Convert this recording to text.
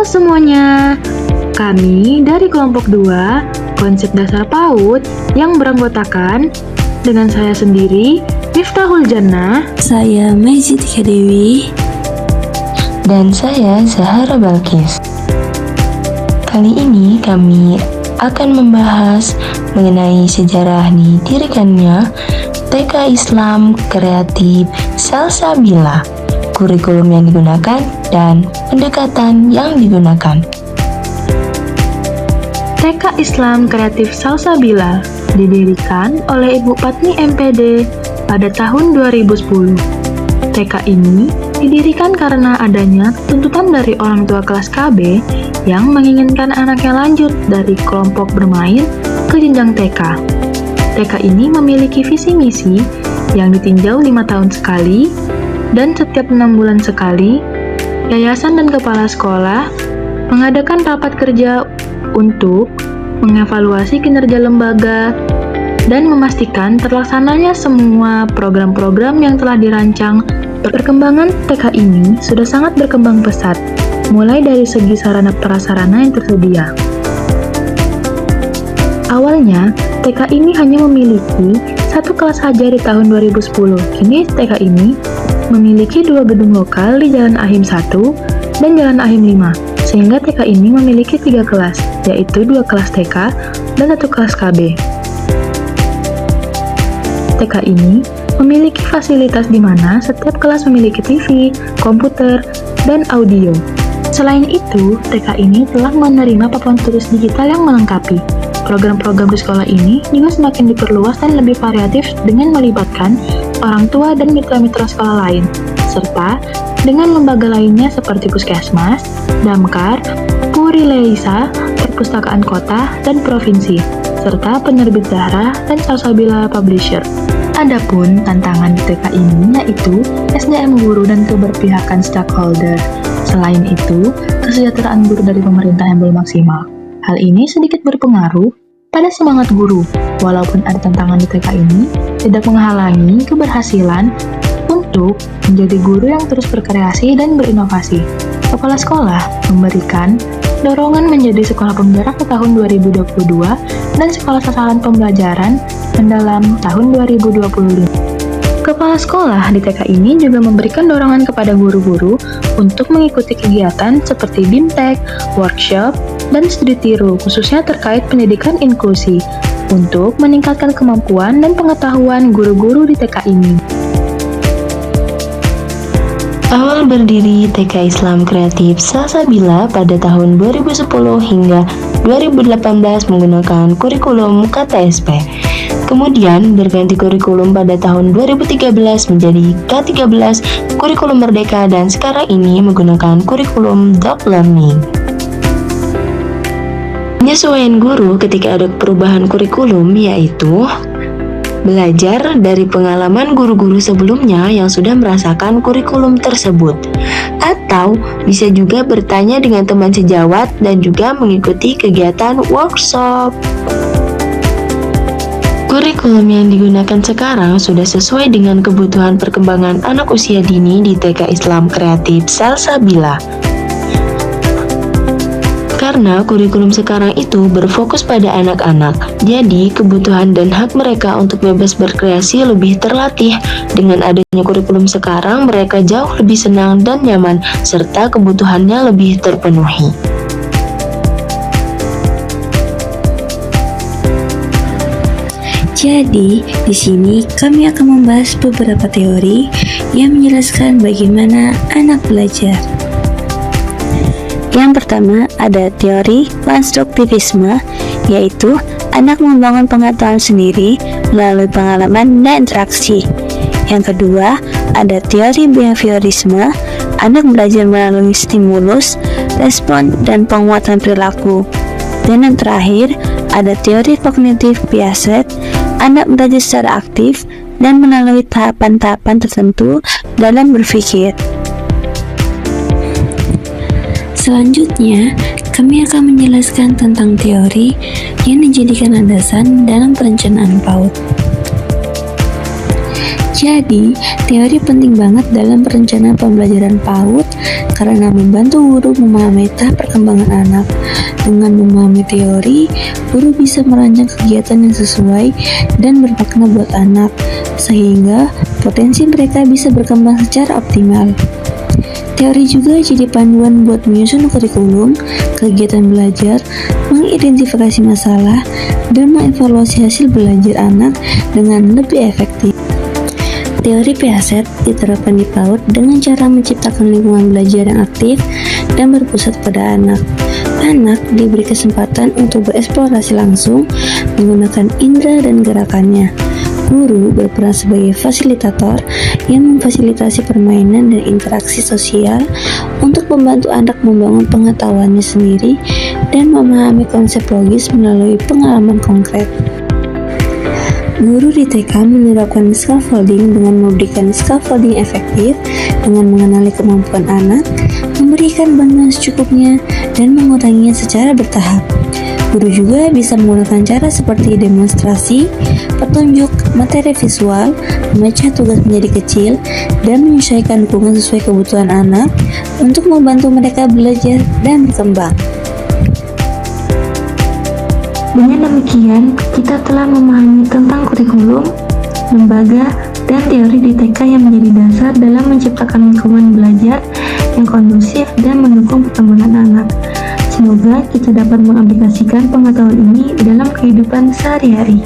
Halo semuanya, kami dari kelompok 2, konsep dasar PAUD yang beranggotakan dengan saya sendiri, Miftahul Jannah, saya Maizi Tika Dewi, dan saya Zahara Balkis. Kali ini kami akan membahas mengenai sejarah didirikannya TK Islam Kreatif Salsabila, kurikulum yang digunakan, dan pendekatan yang digunakan. TK Islam Kreatif Salsabila didirikan oleh Ibu Patni MPD pada tahun 2010. TK ini didirikan karena adanya tuntutan dari orang tua kelas KB yang menginginkan anaknya lanjut dari kelompok bermain ke jenjang TK. TK ini memiliki visi misi yang ditinjau 5 tahun sekali, dan setiap 6 bulan sekali, yayasan dan kepala sekolah mengadakan rapat kerja untuk mengevaluasi kinerja lembaga dan memastikan terlaksananya semua program-program yang telah dirancang. Perkembangan TK ini sudah sangat berkembang pesat, mulai dari segi sarana prasarana yang tersedia. Awalnya, TK ini hanya memiliki satu kelas saja di tahun 2010. Kini TK ini memiliki 2 gedung lokal di Jalan Ahim 1 dan Jalan Ahim 5, sehingga TK ini memiliki 3 kelas, yaitu 2 kelas TK dan 1 kelas KB. TK ini memiliki fasilitas di mana setiap kelas memiliki TV, komputer, dan audio. Selain itu, TK ini telah menerima papan tulis digital yang melengkapi. Program-program di sekolah ini juga semakin diperluas dan lebih variatif dengan melibatkan orang tua dan mitra-mitra sekolah lain, serta dengan lembaga lainnya seperti Puskesmas, Damkar, Puri Leisa, Perpustakaan Kota dan Provinsi, serta penerbit Zahra dan Salsabila Publisher. Adapun tantangan di TK ini yaitu SDM guru dan keberpihakan stakeholder. Selain itu, kesejahteraan guru dari pemerintah yang belum maksimal. Hal ini sedikit berpengaruh pada semangat guru. Walaupun ada tantangan di TK ini, tidak menghalangi keberhasilan untuk menjadi guru yang terus berkreasi dan berinovasi. Kepala sekolah memberikan dorongan menjadi sekolah penggerak ke tahun 2022 dan sekolah sasaran pembelajaran mendalam tahun 2025. Kepala sekolah di TK ini juga memberikan dorongan kepada guru-guru untuk mengikuti kegiatan seperti BIMTEK, workshop, dan studi tiru, khususnya terkait pendidikan inklusi, untuk meningkatkan kemampuan dan pengetahuan guru-guru di TK ini. Awal berdiri TK Islam Kreatif Salsabila pada tahun 2010 hingga 2018 menggunakan kurikulum KTSP. Kemudian berganti kurikulum pada tahun 2013 menjadi K13 kurikulum Merdeka, dan sekarang ini menggunakan kurikulum Doc Learning. Penyesuaian guru ketika ada perubahan kurikulum yaitu belajar dari pengalaman guru-guru sebelumnya yang sudah merasakan kurikulum tersebut, atau bisa juga bertanya dengan teman sejawat dan juga mengikuti kegiatan workshop. Kurikulum yang digunakan sekarang sudah sesuai dengan kebutuhan perkembangan anak usia dini di TK Islam Kreatif Salsabila. Karena kurikulum sekarang itu berfokus pada anak-anak, jadi kebutuhan dan hak mereka untuk bebas berkreasi lebih terlatih. Dengan adanya kurikulum sekarang, mereka jauh lebih senang dan nyaman, serta kebutuhannya lebih terpenuhi. Jadi, di sini kami akan membahas beberapa teori yang menjelaskan bagaimana anak belajar. Yang pertama, ada teori konstruktivisme, yaitu anak membangun pengetahuan sendiri melalui pengalaman dan interaksi. Yang kedua, ada teori behaviorisme, anak belajar melalui stimulus, respon, dan penguatan perilaku. Dan yang terakhir, ada teori kognitif Piaget, anak belajar secara aktif dan melalui tahapan-tahapan tertentu dalam berpikir. Selanjutnya, kami akan menjelaskan tentang teori yang dijadikan landasan dalam perencanaan PAUD. Jadi, teori penting banget dalam perencanaan pembelajaran PAUD karena membantu guru memahami tahap perkembangan anak. Dengan memahami teori, guru bisa merancang kegiatan yang sesuai dan bermakna buat anak, sehingga potensi mereka bisa berkembang secara optimal. Teori juga jadi panduan buat menyusun kurikulum, kegiatan belajar, mengidentifikasi masalah, dan mengevaluasi hasil belajar anak dengan lebih efektif. Teori PASET diterapkan di PAUD dengan cara menciptakan lingkungan belajar yang aktif dan berpusat pada anak. Anak diberi kesempatan untuk bereksplorasi langsung menggunakan indera dan gerakannya. Guru berperan sebagai fasilitator yang memfasilitasi permainan dan interaksi sosial untuk membantu anak membangun pengetahuannya sendiri dan memahami konsep logis melalui pengalaman konkret. Guru di TK menerapkan scaffolding dengan memberikan scaffolding efektif dengan mengenali kemampuan anak, memberikan bantuan secukupnya, dan menguranginya secara bertahap. Guru juga bisa menggunakan cara seperti demonstrasi, petunjuk, materi visual, memecah tugas menjadi kecil, dan menyesuaikan dukungan sesuai kebutuhan anak untuk membantu mereka belajar dan berkembang. Dengan demikian, kita telah memahami tentang kurikulum, lembaga, dan teori di TK yang menjadi dasar dalam menciptakan lingkungan belajar yang kondusif dan mendukung perkembangan anak. Semoga kita dapat mengaplikasikan pengetahuan ini dalam kehidupan sehari-hari.